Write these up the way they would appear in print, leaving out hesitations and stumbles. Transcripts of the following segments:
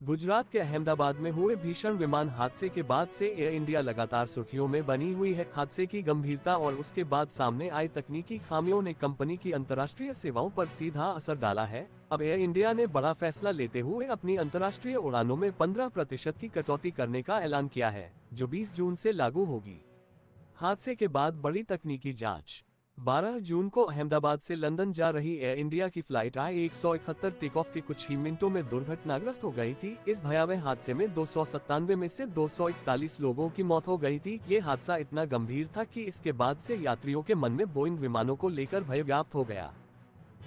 गुजरात के अहमदाबाद में हुए भीषण विमान हादसे के बाद से एयर इंडिया लगातार सुर्खियों में बनी हुई है। हादसे की गंभीरता और उसके बाद सामने आई तकनीकी खामियों ने कंपनी की अंतर्राष्ट्रीय सेवाओं पर सीधा असर डाला है। अब एयर इंडिया ने बड़ा फैसला लेते हुए अपनी अंतर्राष्ट्रीय उड़ानों में 15% की कटौती करने का ऐलान किया है, जो 20 जून से लागू होगी। हादसे के बाद बड़ी तकनीकी जांच। 12 जून को अहमदाबाद से लंदन जा रही एयर इंडिया की फ्लाइट I-171 टेक ऑफ के कुछ ही मिनटों में दुर्घटनाग्रस्त हो गई थी। इस भयावह हादसे में 297 में से 241 लोगों की मौत हो गई थी। ये हादसा इतना गंभीर था कि इसके बाद से यात्रियों के मन में बोइंग विमानों को लेकर भय व्याप्त हो गया।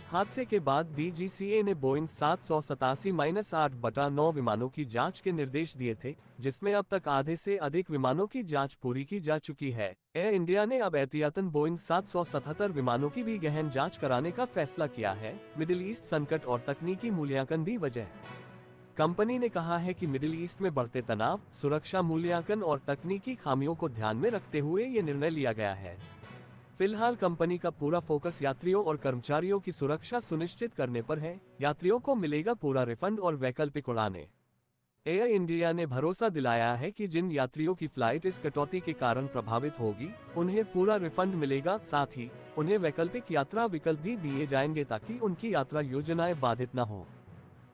हादसे के बाद DGCA ने बोइंग 787-8/9 विमानों की जांच के निर्देश दिए थे, जिसमें अब तक आधे से अधिक विमानों की जांच पूरी की जा चुकी है। एयर इंडिया ने अब एहतियातन बोइंग 777 विमानों की भी गहन जांच कराने का फैसला किया है। मिडिल ईस्ट संकट और तकनीकी मूल्यांकन भी वजह। कंपनी ने कहा है कि मिडिल ईस्ट में बढ़ते तनाव, सुरक्षा मूल्यांकन और तकनीकी खामियों को ध्यान में रखते हुए ये निर्णय लिया गया है। फिलहाल कंपनी का पूरा फोकस यात्रियों और कर्मचारियों की सुरक्षा सुनिश्चित करने पर है। यात्रियों को मिलेगा पूरा रिफंड और वैकल्पिक उड़ानें। एयर इंडिया ने भरोसा दिलाया है कि जिन यात्रियों की फ्लाइट इस कटौती के कारण प्रभावित होगी, उन्हें पूरा रिफंड मिलेगा। साथ ही उन्हें वैकल्पिक यात्रा विकल्प भी दिए जाएंगे ताकि उनकी यात्रा योजनाएं बाधित न हो।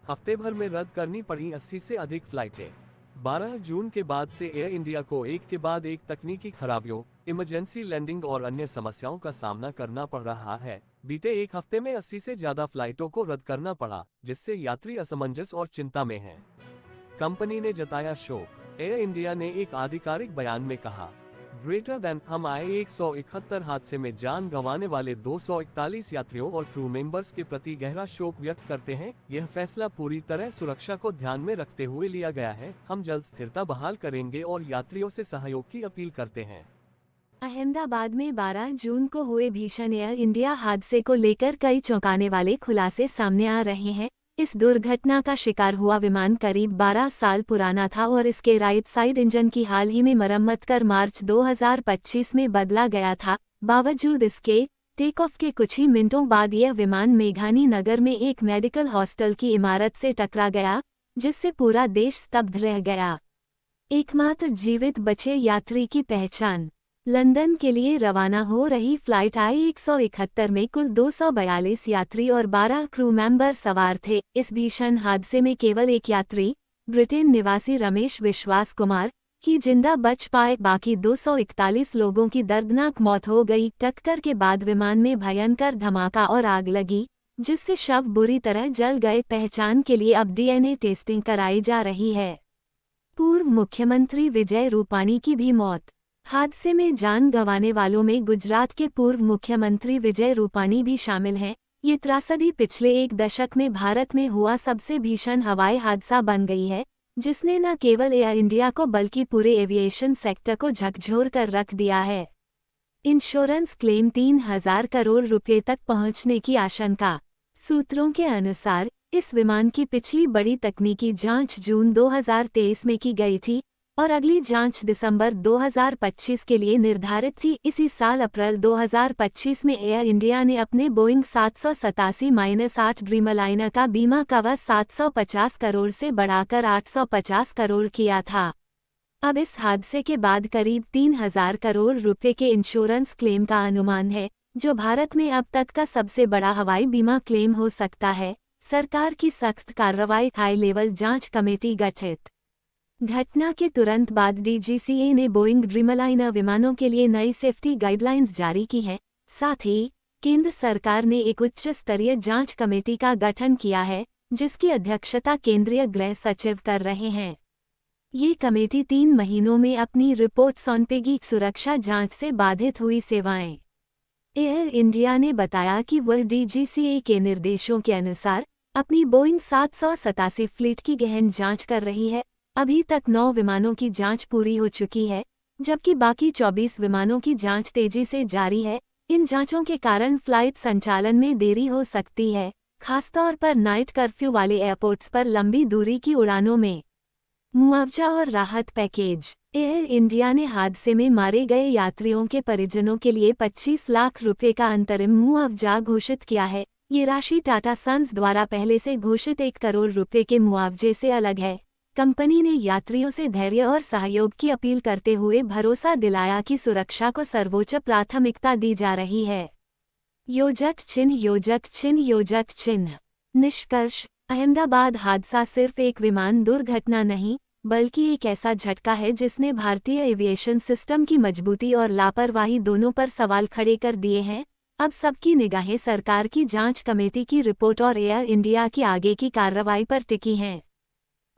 हफ्ते भर में रद्द करनी पड़ी 80 से अधिक फ्लाइटें। 12 जून के बाद से एयर इंडिया को एक के बाद एक तकनीकी खराबियों, इमरजेंसी लैंडिंग और अन्य समस्याओं का सामना करना पड़ रहा है। बीते एक हफ्ते में 80 से ज्यादा फ्लाइटों को रद्द करना पड़ा, जिससे यात्री असमंजस और चिंता में हैं। कंपनी ने जताया शोक। एयर इंडिया ने एक आधिकारिक बयान में कहा, ग्रेटर देन हम I-171 हादसे में जान गंवाने वाले 241 यात्रियों और क्रू मेंबर्स के प्रति गहरा शोक व्यक्त करते हैं। यह फैसला पूरी तरह सुरक्षा को ध्यान में रखते हुए लिया गया है। हम जल्द स्थिरता बहाल करेंगे और यात्रियों से सहयोग की अपील करते हैं। अहमदाबाद में 12 जून को हुए भीषण एयर इंडिया हादसे को लेकर कई चौंकाने वाले खुलासे सामने आ रहे हैं। इस दुर्घटना का शिकार हुआ विमान करीब 12 साल पुराना था और इसके राइट साइड इंजन की हाल ही में मरम्मत कर मार्च 2025 में बदला गया था। बावजूद इसके टेक ऑफ के कुछ ही मिनटों बाद यह विमान मेघानी नगर में एक मेडिकल हॉस्टल की इमारत से टकरा गया, जिससे पूरा देश स्तब्ध रह गया। एकमात्र जीवित बचे यात्री की पहचान। लंदन के लिए रवाना हो रही फ्लाइट I-171 में कुल 242 यात्री और 12 क्रू मेंबर सवार थे। इस भीषण हादसे में केवल एक यात्री, ब्रिटेन निवासी रमेश विश्वास कुमार, ही जिंदा बच पाए। बाकी 241 लोगों की दर्दनाक मौत हो गई। टक्कर के बाद विमान में भयंकर धमाका और आग लगी, जिससे शव बुरी तरह जल गए। पहचान के लिए अब DNA टेस्टिंग कराई जा रही है। पूर्व मुख्यमंत्री विजय रूपाणी की भी मौत। हादसे में जान गंवाने वालों में गुजरात के पूर्व मुख्यमंत्री विजय रूपाणी भी शामिल हैं। ये त्रासदी पिछले एक दशक में भारत में हुआ सबसे भीषण हवाई हादसा बन गई है, जिसने न केवल एयर इंडिया को बल्कि पूरे एविएशन सेक्टर को झकझोर कर रख दिया है। इंश्योरेंस क्लेम 3,000 करोड़ रुपये तक पहुंचने की आशंका। सूत्रों के अनुसार इस विमान की पिछली बड़ी तकनीकी जांच जून 2023 में की गई थी और अगली जांच दिसंबर 2025 के लिए निर्धारित थी। इसी साल अप्रैल 2025 में एयर इंडिया ने अपने बोइंग 787-8 ड्रीमलाइनर का बीमा कवर 750 करोड़ से बढ़ाकर 850 करोड़ किया था। अब इस हादसे के बाद करीब 3,000 करोड़ रुपए के इंश्योरेंस क्लेम का अनुमान है, जो भारत में अब तक का सबसे बड़ा हवाई बीमा क्लेम हो सकता है। सरकार की सख्त कार्रवाई, हाई लेवल जांच कमेटी गठित। घटना के तुरंत बाद DGCA ने बोइंग ड्रीमलाइनर विमानों के लिए नई सेफ्टी गाइडलाइंस जारी की हैं। साथ ही केंद्र सरकार ने एक उच्च स्तरीय जांच कमेटी का गठन किया है, जिसकी अध्यक्षता केंद्रीय गृह सचिव कर रहे हैं। ये कमेटी 3 महीनों में अपनी रिपोर्ट सौंपेगी। सुरक्षा जांच से बाधित हुई सेवाएं। एयर इंडिया ने बताया कि वह DGCA के निर्देशों के अनुसार अपनी बोइंग 787 फ्लीट की गहन जांच कर रही है। अभी तक 9 विमानों की जांच पूरी हो चुकी है, जबकि बाकी 24 विमानों की जांच तेजी से जारी है। इन जांचों के कारण फ्लाइट संचालन में देरी हो सकती है, खासतौर पर नाइट कर्फ्यू वाले एयरपोर्ट्स पर लंबी दूरी की उड़ानों में। मुआवजा और राहत पैकेज। एयर इंडिया ने हादसे में मारे गए यात्रियों के परिजनों के लिए 25 लाख रुपए का अंतरिम मुआवजा घोषित किया है। ये राशि टाटा सन्स द्वारा पहले से घोषित 1 करोड़ रुपए के मुआवजे से अलग है। कंपनी ने यात्रियों से धैर्य और सहयोग की अपील करते हुए भरोसा दिलाया कि सुरक्षा को सर्वोच्च प्राथमिकता दी जा रही है। योजक चिन्ह योजक चिन्ह योजक चिन्ह। निष्कर्ष, अहमदाबाद हादसा सिर्फ एक विमान दुर्घटना नहीं, बल्कि एक ऐसा झटका है जिसने भारतीय एविएशन सिस्टम की मजबूती और लापरवाही दोनों पर सवाल खड़े कर दिए हैं। अब सबकी निगाहें सरकार की जांच कमेटी की रिपोर्ट और एयर इंडिया की आगे की कार्रवाई पर टिकी हैं।